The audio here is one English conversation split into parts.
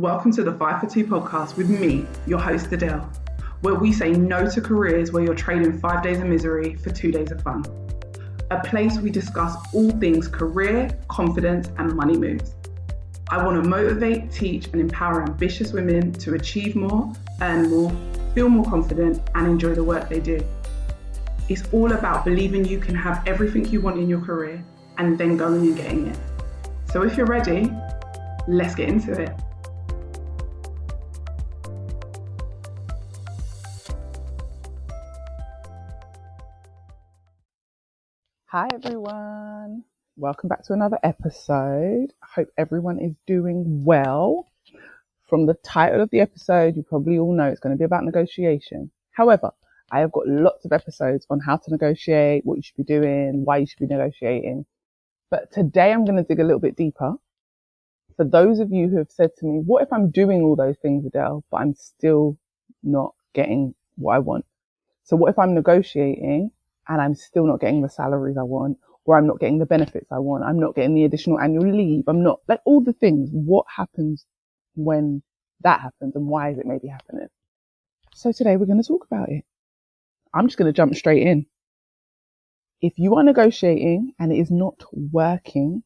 Welcome to the 5 for 2 podcast with me, your host Adele, where we say no to careers where you're trading 5 days of misery for 2 days of fun. A place we discuss all things career, confidence, and money moves. I want to motivate, teach, and empower ambitious women to achieve more, earn more, feel more confident, and enjoy the work they do. It's all about believing you can have everything you want in your career and then going and getting it. So if you're ready, let's get into it. Hi everyone, welcome back to another episode. I hope everyone is doing well. From the title of the episode, you probably all know it's going to be about negotiation. However, I have got lots of episodes on how to negotiate, what you should be doing, why you should be negotiating. But today I'm going to dig a little bit deeper. For those of you who have said to me, what if I'm doing all those things, Adele, but I'm still not getting what I want? So what if I'm negotiating and I'm still not getting the salaries I want, or I'm not getting the benefits I want, I'm not getting the additional annual leave, I'm not, like all the things. What happens when that happens and why is it maybe happening? So today we're going to talk about it. I'm just going to jump straight in. If you are negotiating and it is not working,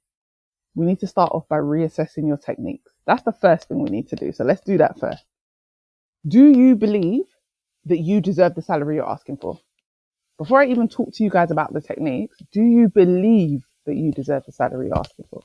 we need to start off by reassessing your techniques. That's the first thing we need to do. So let's do that first. Do you believe that you deserve the salary you're asking for? Before I even talk to you guys about the techniques, do you believe that you deserve the salary you're asking for?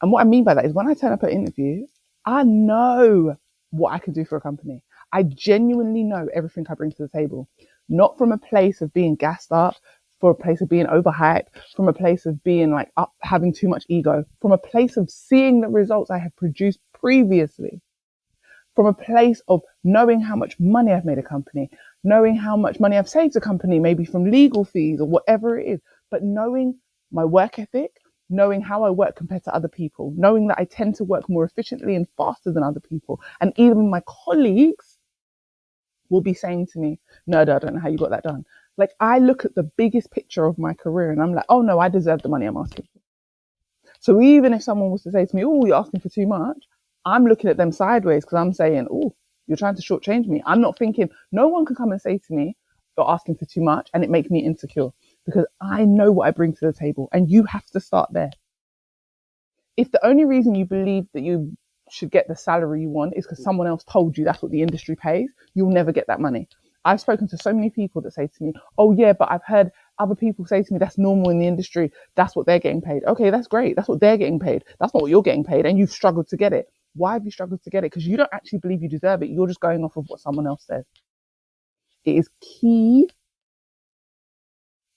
And what I mean by that is when I turn up at interview, I know what I can do for a company. I genuinely know everything I bring to the table, not from a place of being gassed up, from a place of being overhyped, from a place of being like up, having too much ego, from a place of seeing the results I have produced previously. From a place of knowing how much money I've made a company, knowing how much money I've saved a company, maybe from legal fees or whatever it is, but knowing my work ethic, knowing how I work compared to other people, knowing that I tend to work more efficiently and faster than other people. And even my colleagues will be saying to me, no, I don't know how you got that done. Like I look at the biggest picture of my career and I'm like, oh no, I deserve the money I'm asking for. So even if someone was to say to me, oh, you're asking for too much, I'm looking at them sideways because I'm saying, oh, you're trying to shortchange me. I'm not thinking, no one can come and say to me, you're asking for too much and it makes me insecure because I know what I bring to the table and you have to start there. If the only reason you believe that you should get the salary you want is because someone else told you that's what the industry pays, you'll never get that money. I've spoken to so many people that say to me, oh yeah, but I've heard other people say to me, that's normal in the industry. That's what they're getting paid. Okay, that's great. That's what they're getting paid. That's not what you're getting paid and you've struggled to get it. Why have you struggled to get it? Because you don't actually believe you deserve it. You're just going off of what someone else says. It is key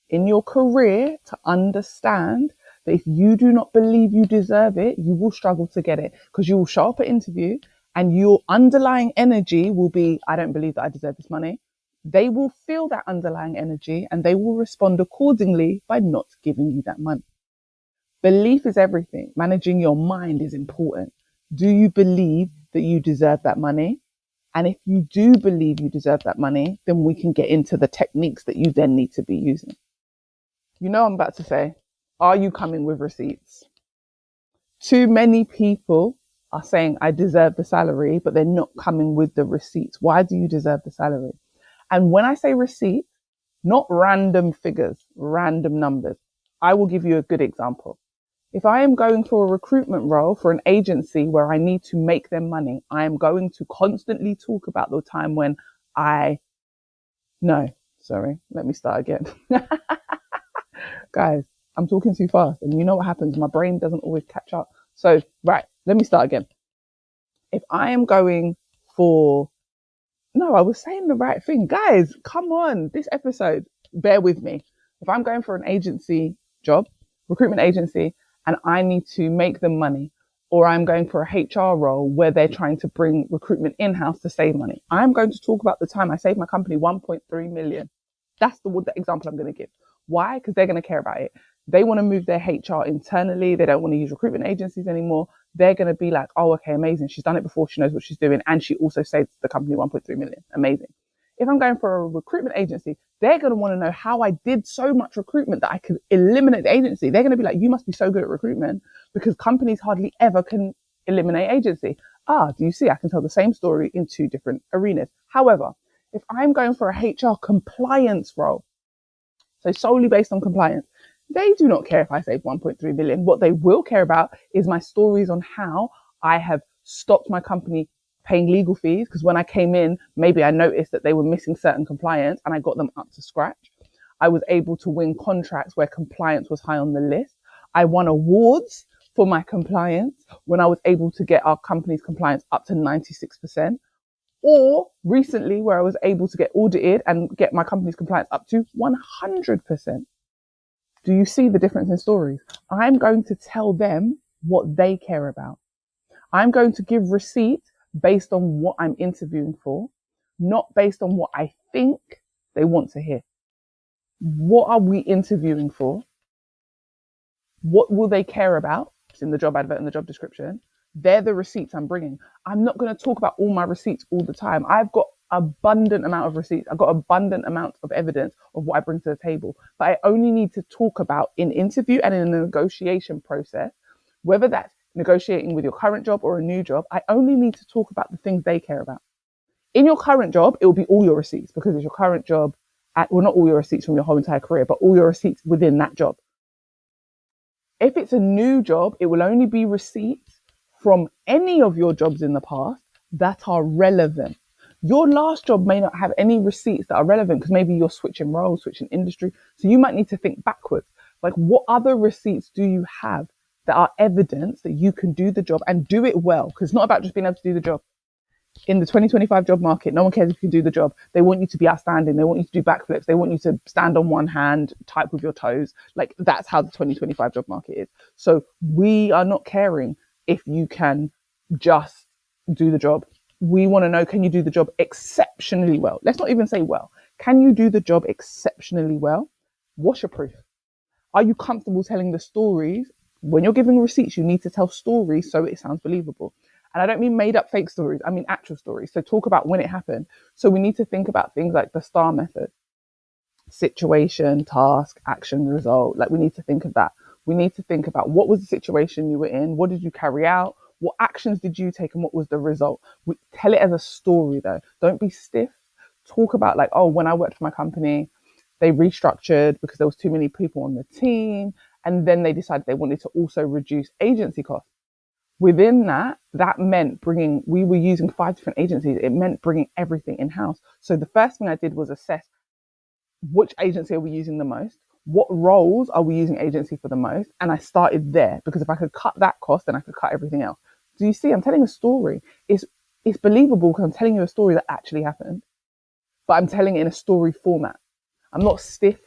in your career to understand that if you do not believe you deserve it, you will struggle to get it because you will show up at interview and your underlying energy will be, I don't believe that I deserve this money. They will feel that underlying energy and they will respond accordingly by not giving you that money. Belief is everything. Managing your mind is important. Do you believe that you deserve that money? And if you do believe you deserve that money, then we can get into the techniques that you then need to be using. You know, I'm about to say, are you coming with receipts? Too many people are saying, I deserve the salary, but they're not coming with the receipts. Why do you deserve the salary? And when I say receipt, not random figures, random numbers. I will give you a good example. If I am going for a recruitment role for an agency where I need to make them money, I am going to constantly talk about the time when let me start again. Guys, I'm talking too fast and you know what happens? My brain doesn't always catch up. So, right, let me start again. If I am going I was saying the right thing. Guys, come on, this episode, bear with me. If I'm going for an agency job, recruitment agency, and I need to make them money, or I'm going for a HR role where they're trying to bring recruitment in-house to save money, I'm going to talk about the time I saved my company 1.3 million. That's the example I'm going to give. Why? Because they're going to care about it. They want to move their HR internally. They don't want to use recruitment agencies anymore. They're going to be like, oh, okay, amazing. She's done it before. She knows what she's doing. And she also saved the company 1.3 million. Amazing. If I'm going for a recruitment agency, they're going to want to know how I did so much recruitment that I could eliminate the agency. They're going to be like, you must be so good at recruitment because companies hardly ever can eliminate agency. Do you see? I can tell the same story in two different arenas. However, if I'm going for a HR compliance role, so solely based on compliance, they do not care if I save 1.3 billion. What they will care about is my stories on how I have stopped my company paying legal fees. Because when I came in, maybe I noticed that they were missing certain compliance and I got them up to scratch. I was able to win contracts where compliance was high on the list. I won awards for my compliance when I was able to get our company's compliance up to 96%. Or recently where I was able to get audited and get my company's compliance up to 100%. Do you see the difference in stories? I'm going to tell them what they care about. I'm going to give receipts based on what I'm interviewing for, not based on what I think they want to hear. What are we interviewing for? What will they care about? It's in the job advert and the job description. They're the receipts I'm bringing. I'm not going to talk about all my receipts all the time. I've got abundant amount of receipts. I've got abundant amount of evidence of what I bring to the table. But I only need to talk about in interview and in a negotiation process, whether that's negotiating with your current job or a new job, I only need to talk about the things they care about. In your current job, it will be all your receipts because it's your current job. Well, not all your receipts from your whole entire career, but all your receipts within that job. If it's a new job, it will only be receipts from any of your jobs in the past that are relevant. Your last job may not have any receipts that are relevant because maybe you're switching roles, switching industry. So you might need to think backwards. Like, what other receipts do you have that are evidence that you can do the job and do it well? Because it's not about just being able to do the job. In the 2025 job market, no one cares if you can do the job. They want you to be outstanding. They want you to do backflips. They want you to stand on one hand, type with your toes. Like, that's how the 2025 job market is. So we are not caring if you can just do the job. We want to know, can you do the job exceptionally well? Let's not even say well. Can you do the job exceptionally well? What's your proof? Are you comfortable telling the stories? When you're giving receipts, you need to tell stories so it sounds believable. And I don't mean made up fake stories. I mean actual stories. So talk about when it happened. So we need to think about things like the STAR method. Situation, task, action, result. Like, we need to think of that. We need to think about what was the situation you were in? What did you carry out? What actions did you take and what was the result? We tell it as a story though. Don't be stiff. Talk about like, oh, when I worked for my company, they restructured because there was too many people on the team. And then they decided they wanted to also reduce agency costs. Within that meant we were using 5 different agencies. It meant bringing everything in-house. So the first thing I did was assess which agency are we using the most? What roles are we using agency for the most? And I started there because if I could cut that cost, then I could cut everything else. Do you see? I'm telling a story. It's believable because I'm telling you a story that actually happened, but I'm telling it in a story format. I'm not stiff.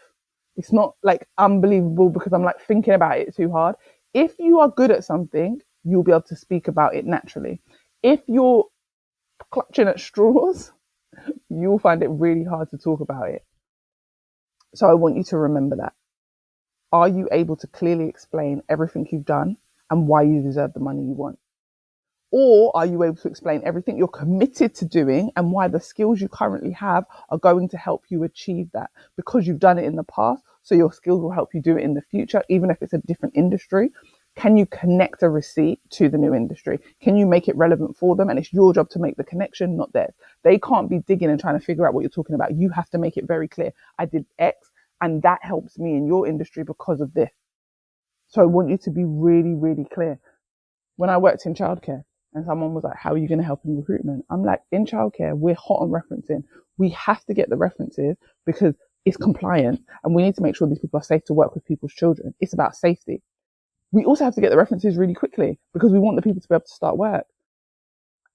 It's not like unbelievable because I'm like thinking about it too hard. If you are good at something, you'll be able to speak about it naturally. If you're clutching at straws, you'll find it really hard to talk about it. So I want you to remember that. Are you able to clearly explain everything you've done and why you deserve the money you want? Or are you able to explain everything you're committed to doing and why the skills you currently have are going to help you achieve that? Because you've done it in the past, so your skills will help you do it in the future, even if it's a different industry. Can you connect a receipt to the new industry? Can you make it relevant for them? And it's your job to make the connection, not theirs. They can't be digging and trying to figure out what you're talking about. You have to make it very clear. I did X and that helps me in your industry because of this. So I want you to be really, really clear. When I worked in childcare and someone was like, how are you going to help in recruitment? I'm like, in childcare, we're hot on referencing. We have to get the references because it's compliant and we need to make sure these people are safe to work with people's children. It's about safety. We also have to get the references really quickly because we want the people to be able to start work.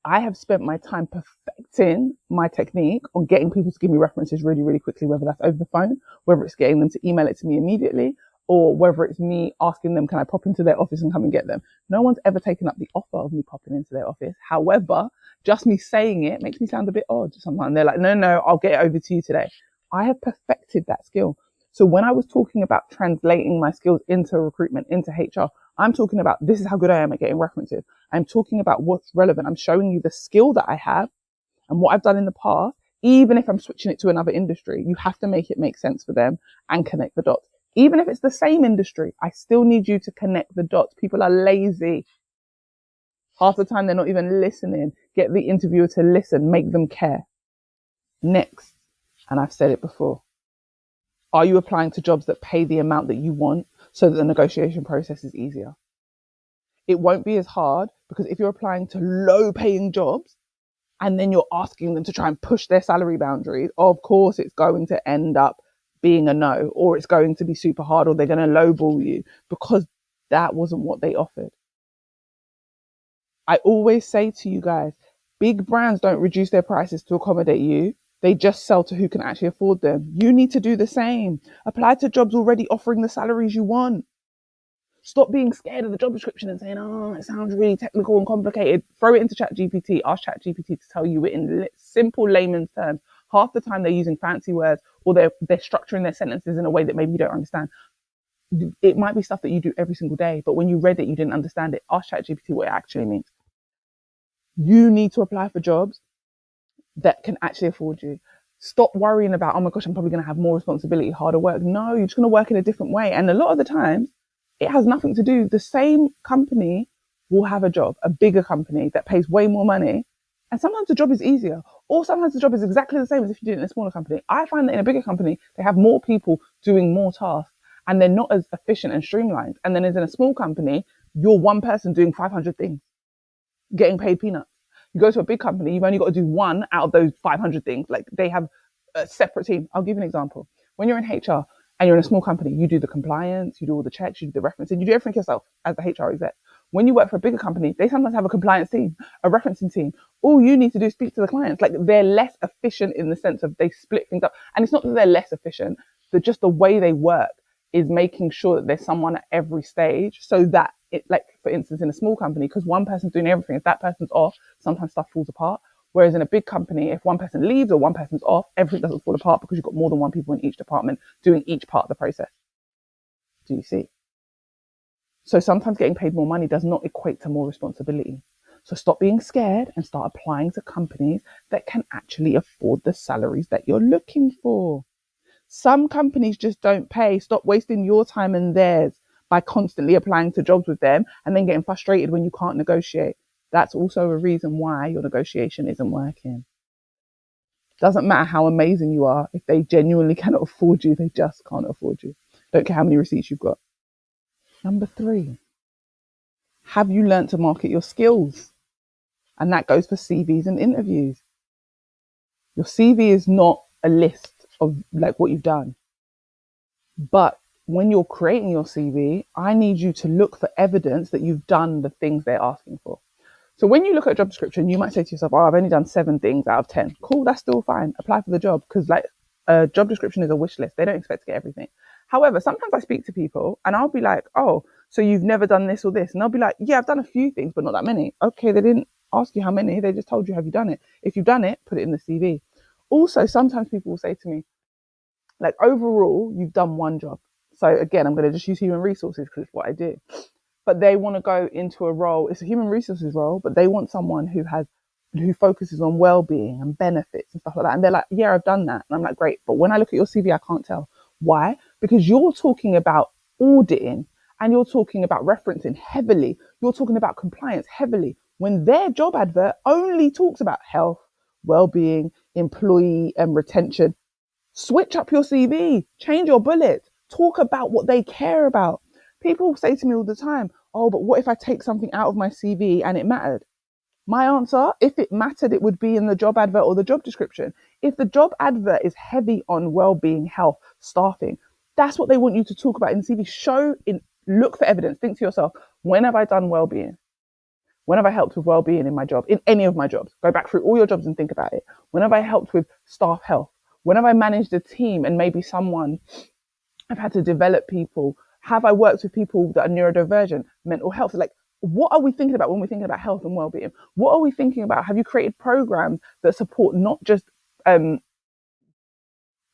I have spent my time perfecting my technique on getting people to give me references really, really quickly, whether that's over the phone, whether it's getting them to email it to me immediately, or whether it's me asking them, can I pop into their office and come and get them? No one's ever taken up the offer of me popping into their office. However, just me saying it makes me sound a bit odd sometimes. They're like, no, I'll get it over to you today. I have perfected that skill. So when I was talking about translating my skills into recruitment, into HR, I'm talking about this is how good I am at getting references. I'm talking about what's relevant. I'm showing you the skill that I have and what I've done in the past. Even if I'm switching it to another industry, you have to make it make sense for them and connect the dots. Even if it's the same industry, I still need you to connect the dots. People are lazy. Half the time they're not even listening. Get the interviewer to listen, make them care. Next, and I've said it before, are you applying to jobs that pay the amount that you want so that the negotiation process is easier? It won't be as hard because if you're applying to low paying jobs and then you're asking them to try and push their salary boundaries, of course it's going to end up being a no, or it's going to be super hard, or they're going to lowball you because that wasn't what they offered. I always say to you guys, big brands don't reduce their prices to accommodate you. They just sell to who can actually afford them. You need to do the same. Apply to jobs already offering the salaries you want. Stop being scared of the job description and saying, oh, it sounds really technical and complicated. Throw it into ChatGPT. Ask ChatGPT to tell you it in simple layman's terms. Half the time they're using fancy words, or they're structuring their sentences in a way that maybe you don't understand. It might be stuff that you do every single day, but when you read it, you didn't understand it. Ask ChatGPT what it actually means. You need to apply for jobs that can actually afford you. Stop worrying about, oh my gosh, I'm probably going to have more responsibility, harder work. No, you're just going to work in a different way. And a lot of the times, it has nothing to do. The same company will have a job, a bigger company that pays way more money. And sometimes the job is easier, or sometimes the job is exactly the same as if you did it in a smaller company. I find that in a bigger company, they have more people doing more tasks and they're not as efficient and streamlined. And then as in a small company, you're one person doing 500 things, getting paid peanuts. You go to a big company, you've only got to do one out of those 500 things. Like they have a separate team. I'll give you an example. When you're in HR and you're in a small company, you do the compliance, you do all the checks, you do the referencing, you do everything yourself as the HR exec. When you work for a bigger company, they sometimes have a compliance team, a referencing team. All you need to do is speak to the clients. Like they're less efficient in the sense of they split things up. And it's not that they're less efficient, but just the way they work is making sure that there's someone at every stage so that it, like for instance, in a small company, because one person's doing everything, if that person's off, sometimes stuff falls apart. Whereas in a big company, if one person leaves or one person's off, everything doesn't fall apart because you've got more than one people in each department doing each part of the process. Do you see? So sometimes getting paid more money does not equate to more responsibility. So stop being scared and start applying to companies that can actually afford the salaries that you're looking for. Some companies just don't pay. Stop wasting your time and theirs by constantly applying to jobs with them and then getting frustrated when you can't negotiate. That's also a reason why your negotiation isn't working. Doesn't matter how amazing you are. If they genuinely cannot afford you, they just can't afford you. Don't care how many receipts you've got. Number 3, have you learned to market your skills? And that goes for CVs and interviews. Your CV is not a list of like what you've done. But when you're creating your CV, I need you to look for evidence that you've done the things they're asking for. So when you look at a job description, you might say to yourself, oh, I've only done 7 things out of 10. Cool, that's still fine. Apply for the job because like a job description is a wish list. They don't expect to get everything. However, sometimes I speak to people and I'll be like, oh, so you've never done this or this. And they'll be like, yeah, I've done a few things, but not that many. Okay, they didn't ask you how many. They just told you, have you done it? If you've done it, put it in the CV. Also, sometimes people will say to me, like overall, you've done one job. So again, I'm going to just use human resources because it's what I do. But they want to go into a role. It's a human resources role, but they want someone who focuses on well-being and benefits and stuff like that. And they're like, yeah, I've done that. And I'm like, great. But when I look at your CV, I can't tell. Why? Because you're talking about auditing and you're talking about referencing heavily. You're talking about compliance heavily when their job advert only talks about health, well-being, employee and retention. Switch up your CV, change your bullets, talk about what they care about. People say to me all the time, oh, but what if I take something out of my CV and it mattered? My answer, if it mattered, it would be in the job advert or the job description. If the job advert is heavy on well-being, health, staffing, that's what they want you to talk about in the CV. Look for evidence. Think to yourself, when have I done well-being? When have I helped with well-being in my job? In any of my jobs? Go back through all your jobs and think about it. When have I helped with staff health? When have I managed a team and maybe I've had to develop people? Have I worked with people that are neurodivergent, mental health? Like, what are we thinking about when we're thinking about health and well-being? What are we thinking about? Have you created programs that support not just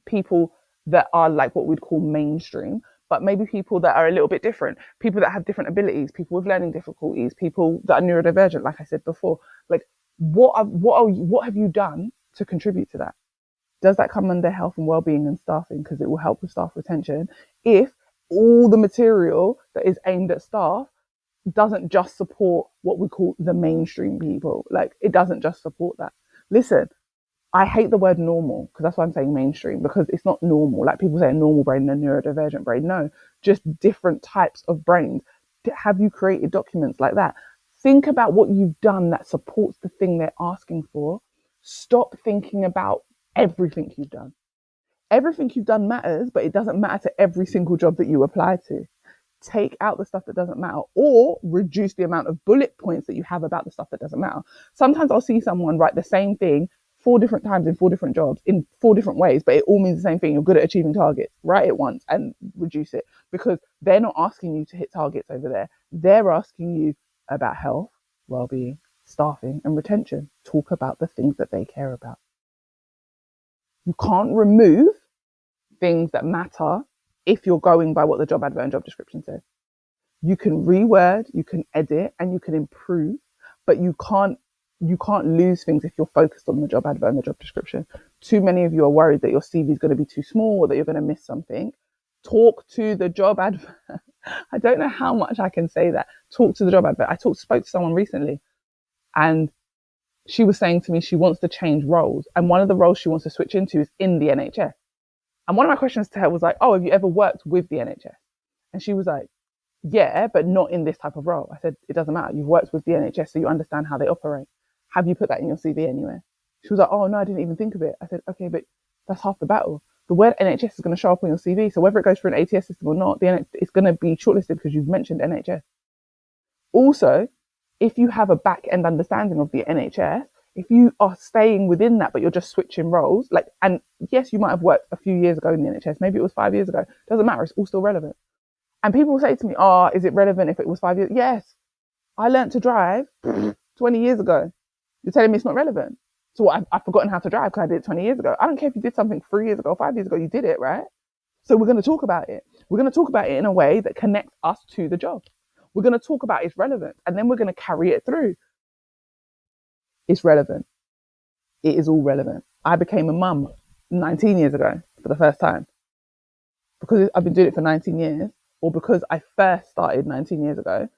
people that are like what we'd call mainstream, but maybe people that are a little bit different, people that have different abilities, people with learning difficulties, people that are neurodivergent, like I said before. Like, what have you done to contribute to that? Does that come under health and well-being and staffing? Because it will help with staff retention if all the material that is aimed at staff doesn't just support what we call the mainstream people. Like, it doesn't just support that. Listen, I hate the word normal because that's why I'm saying mainstream, because it's not normal. Like, people say a normal brain and a neurodivergent brain. No, just different types of brains. Have you created documents like that? Think about what you've done that supports the thing they're asking for. Stop thinking about everything you've done. Everything you've done matters, but it doesn't matter to every single job that you apply to. Take out the stuff that doesn't matter, or reduce the amount of bullet points that you have about the stuff that doesn't matter. Sometimes I'll see someone write the same thing 4 different times in 4 different jobs in 4 different ways, but it all means the same thing. You're good at achieving targets. Write it once and reduce it, because they're not asking you to hit targets over there. They're asking you about health, well-being, staffing, and retention. Talk about the things that they care about. You can't remove things that matter if you're going by what the job advert and job description says. You can reword, you can edit, and you can improve, but you can't lose things if you're focused on the job advert and the job description. Too many of you are worried that your CV is going to be too small or that you're going to miss something. Talk to the job advert. I don't know how much I can say that. Talk to the job advert. I spoke to someone recently, and she was saying to me she wants to change roles, and one of the roles she wants to switch into is in the NHS. And one of my questions to her was like, oh, have you ever worked with the NHS? And she was like, yeah, but not in this type of role. I said, it doesn't matter. You've worked with the NHS, so you understand how they operate. Have you put that in your CV anywhere? She was like, oh, no, I didn't even think of it. I said, okay, but that's half the battle. The word NHS is going to show up on your CV. So whether it goes through an ATS system or not, it's going to be shortlisted because you've mentioned NHS. Also, if you have a back end understanding of the NHS, if you are staying within that, but you're just switching roles, like, and yes, you might have worked a few years ago in the NHS, maybe it was 5 years ago, doesn't matter, it's all still relevant. And people will say to me, oh, is it relevant if it was 5 years? Yes, I learned to drive 20 years ago. You're telling me it's not relevant? So what, I've forgotten how to drive because I did it 20 years ago. I don't care if you did something 3 years ago, 5 years ago, you did it, right? So we're going to talk about it. We're going to talk about it in a way that connects us to the job. We're going to talk about its relevance, and then we're going to carry it through. It's relevant. It is all relevant. I became a mum 19 years ago for the first time because I've been doing it for 19 years, or because I first started 19 years ago.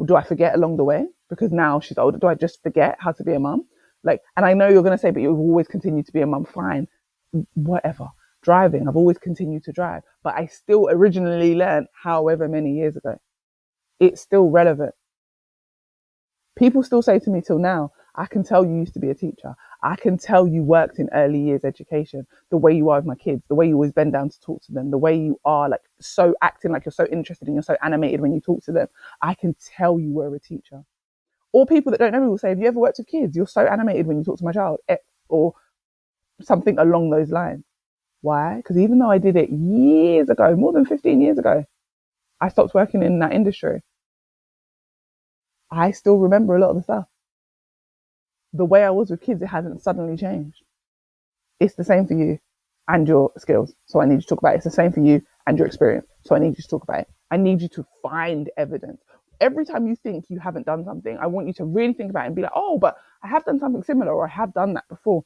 Do I forget along the way because now she's older? Do I just forget how to be a mum? Like, and I know you're going to say, but you've always continued to be a mum. Fine, whatever. Driving, I've always continued to drive, but I still originally learned however many years ago. It's still relevant. People still say to me till now, I can tell you used to be a teacher. I can tell you worked in early years education, the way you are with my kids, the way you always bend down to talk to them, the way you are like so acting like you're so interested and you're so animated when you talk to them. I can tell you were a teacher. Or people that don't know me will say, have you ever worked with kids? You're so animated when you talk to my child, or something along those lines. Why? Because even though I did it years ago, more than 15 years ago, I stopped working in that industry. I still remember a lot of the stuff. The way I was with kids, it hasn't suddenly changed. It's the same for you and your skills. So I need you to talk about it. It's the same for you and your experience. So I need you to talk about it. I need you to find evidence. Every time you think you haven't done something, I want you to really think about it and be like, oh, but I have done something similar, or I have done that before.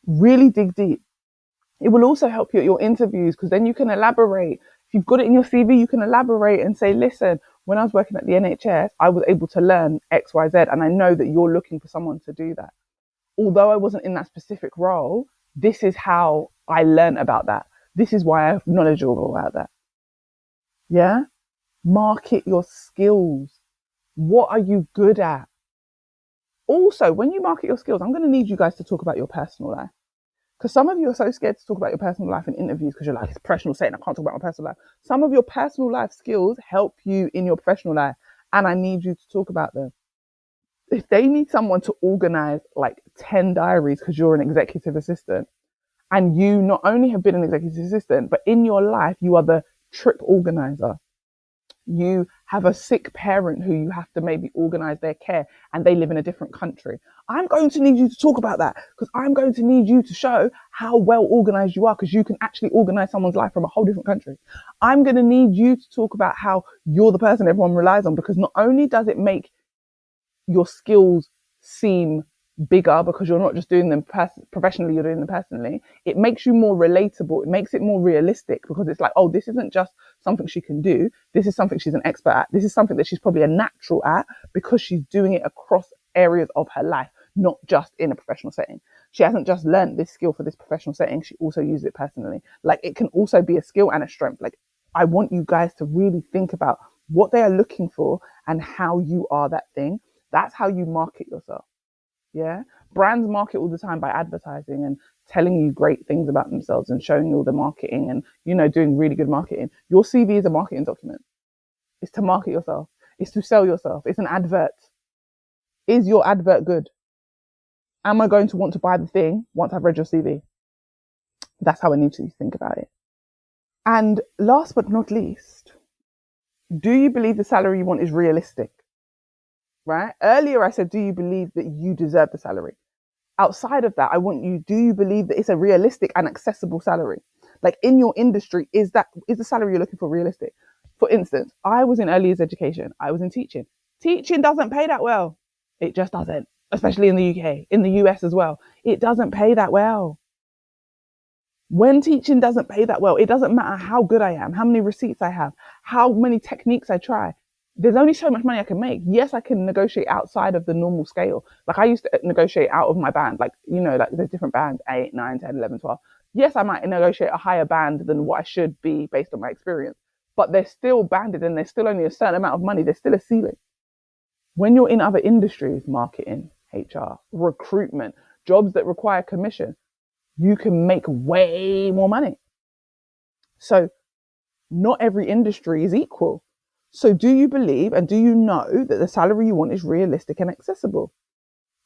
Really dig deep. It will also help you at your interviews, because then you can elaborate. If you've got it in your CV, you can elaborate and say, listen, when I was working at the NHS, I was able to learn X, Y, Z, and I know that you're looking for someone to do that. Although I wasn't in that specific role, this is how I learned about that. This is why I'm knowledgeable about that. Yeah? Market your skills. What are you good at? Also, when you market your skills, I'm going to need you guys to talk about your personal life. Because some of you are so scared to talk about your personal life in interviews because you're like, it's a professional setting, I can't talk about my personal life. Some of your personal life skills help you in your professional life, and I need you to talk about them. If they need someone to organize like 10 diaries because you're an executive assistant, and you not only have been an executive assistant, but in your life, you are the trip organizer. You have a sick parent who you have to maybe organize their care, and they live in a different country. I'm going to need you to talk about that, because I'm going to need you to show how well organized you are, because you can actually organize someone's life from a whole different country. I'm going to need you to talk about how you're the person everyone relies on, because not only does it make your skills seem bigger because you're not just doing them professionally, you're doing them personally. It makes you more relatable. It makes it more realistic because it's like, oh, this isn't just something she can do. This is something she's an expert at. This is something that she's probably a natural at because she's doing it across areas of her life, not just in a professional setting. She hasn't just learned this skill for this professional setting. She also uses it personally. Like, it can also be a skill and a strength. Like, I want you guys to really think about what they are looking for and how you are that thing. That's how you market yourself. Yeah. Brands market all the time by advertising and telling you great things about themselves and showing you all the marketing and, you know, doing really good marketing. Your CV is a marketing document. It's to market yourself. It's to sell yourself. It's an advert. Is your advert good? Am I going to want to buy the thing once I've read your CV? That's how I need to think about it. And last but not least, do you believe the salary you want is realistic? Right? Earlier I said, do you believe that you deserve the salary? Outside of that, do you believe that it's a realistic and accessible salary? Like, in your industry, is the salary you're looking for realistic? For instance, I was in early years education. I was in teaching. Teaching doesn't pay that well. It just doesn't, especially in the UK, in the US as well. It doesn't pay that well. When teaching doesn't pay that well, it doesn't matter how good I am, how many receipts I have, how many techniques I try. There's only so much money I can make. Yes, I can negotiate outside of the normal scale. Like, I used to negotiate out of my band. Like, you know, like, there's different bands, 8, 9, 10, 11, 12. Yes, I might negotiate a higher band than what I should be based on my experience, but they're still banded and there's still only a certain amount of money. There's still a ceiling. When you're in other industries, marketing, HR, recruitment, jobs that require commission, you can make way more money. So not every industry is equal. So do you believe and do you know that the salary you want is realistic and accessible?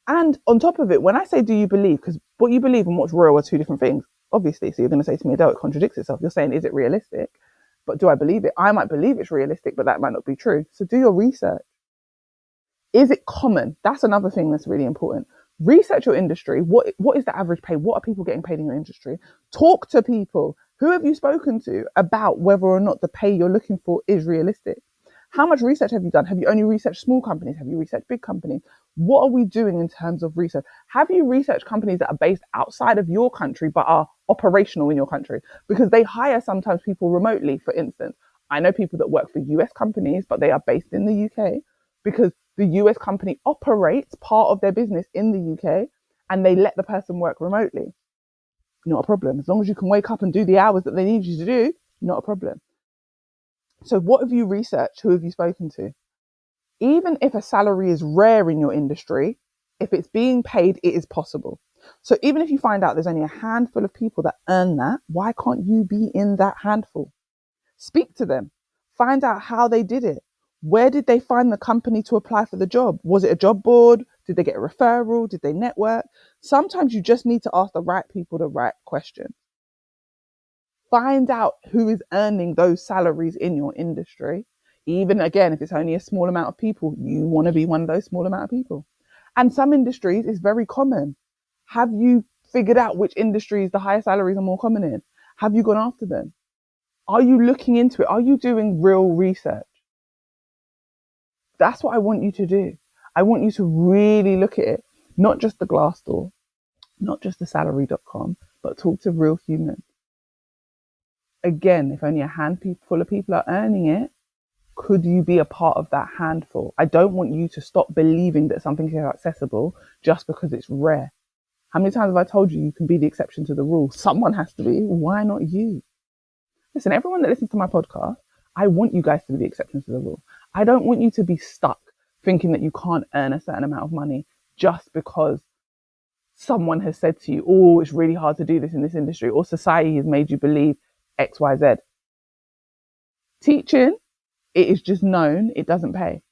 And on top of it, when I say do you believe, because what you believe and what's real are two different things, obviously. So you're going to say to me, Adele, it contradicts itself. You're saying, is it realistic? But do I believe it? I might believe it's realistic, but that might not be true. So do your research. Is it common? That's another thing that's really important. Research your industry. What is the average pay? What are people getting paid in your industry? Talk to people. Who have you spoken to about whether or not the pay you're looking for is realistic? How much research have you done? Have you only researched small companies? Have you researched big companies? What are we doing in terms of research? Have you researched companies that are based outside of your country but are operational in your country? Because they hire sometimes people remotely, for instance. I know people that work for US companies, but they are based in the UK because the US company operates part of their business in the UK and they let the person work remotely. Not a problem. As long as you can wake up and do the hours that they need you to do, not a problem. So what have you researched? Who have you spoken to? Even if a salary is rare in your industry, if it's being paid, it is possible. So even if you find out there's only a handful of people that earn that, why can't you be in that handful? Speak to them. Find out how they did it. Where did they find the company to apply for the job? Was it a job board? Did they get a referral? Did they network? Sometimes you just need to ask the right people the right questions. Find out who is earning those salaries in your industry. Even again, if it's only a small amount of people, you want to be one of those small amount of people. And some industries is very common. Have you figured out which industries the higher salaries are more common in? Have you gone after them? Are you looking into it? Are you doing real research? That's what I want you to do. I want you to really look at it, not just the Glassdoor, not just the salary.com, but talk to real humans. Again, if only a handful of people are earning it, could you be a part of that handful? I don't want you to stop believing that something is accessible just because it's rare. How many times have I told you you can be the exception to the rule? Someone has to be. Why not you? Listen, everyone that listens to my podcast, I want you guys to be the exception to the rule. I don't want you to be stuck thinking that you can't earn a certain amount of money just because someone has said to you, oh, it's really hard to do this in this industry, or society has made you believe X, Y, Z. Teaching, it is just known it doesn't pay.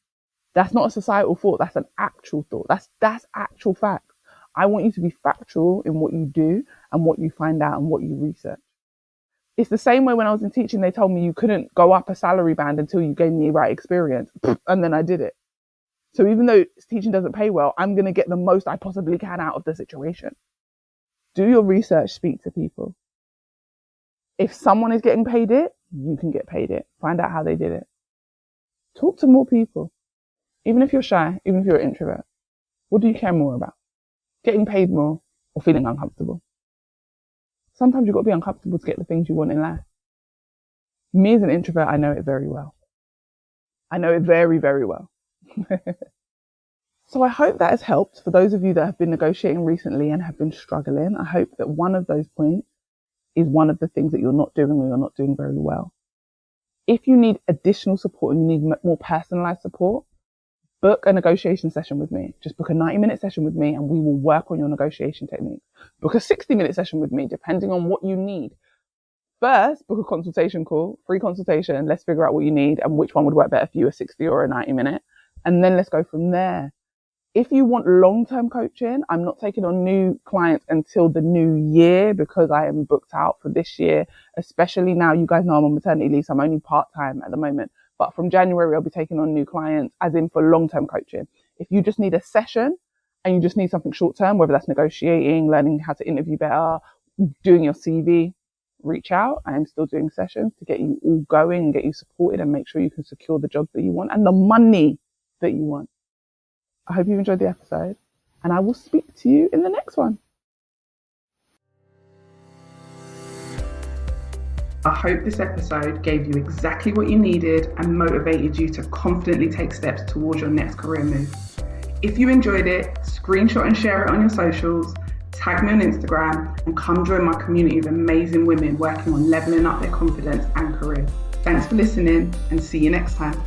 That's not a societal thought. That's an actual thought. That's actual fact. I want you to be factual in what you do and what you find out and what you research. It's the same way when I was in teaching, they told me you couldn't go up a salary band until you gave me the right experience. And then I did it. So even though teaching doesn't pay well, I'm going to get the most I possibly can out of the situation. Do your research, speak to people. If someone is getting paid it, you can get paid it. Find out how they did it. Talk to more people. Even if you're shy, even if you're an introvert. What do you care more about? getting paid more, or feeling uncomfortable. Sometimes you've got to be uncomfortable to get the things you want in life. Me as an introvert, I know it very well. I know it very, very well. So I hope that has helped for those of you that have been negotiating recently and have been struggling. I hope that one of those points is one of the things that you're not doing or you're not doing very well. If you need additional support and you need more personalized support, book a negotiation session with me. Just book a 90-minute session with me and we will work on your negotiation techniques. Book a 60-minute session with me, depending on what you need. First, book a consultation call, free consultation. Let's figure out what you need and which one would work better for you, a 60 or a 90-minute. And then let's go from there. If you want long-term coaching, I'm not taking on new clients until the new year because I am booked out for this year, especially now. You guys know I'm on maternity leave, so I'm only part-time at the moment. But from January, I'll be taking on new clients, as in for long-term coaching. If you just need a session and you just need something short-term, whether that's negotiating, learning how to interview better, doing your CV, reach out. I am still doing sessions to get you all going and get you supported and make sure you can secure the jobs that you want and the money that you want. I hope you enjoyed the episode and I will speak to you in the next one. I hope this episode gave you exactly what you needed and motivated you to confidently take steps towards your next career move. If you enjoyed it, screenshot and share it on your socials, tag me on Instagram, and come join my community of amazing women working on leveling up their confidence and careers. Thanks for listening and see you next time.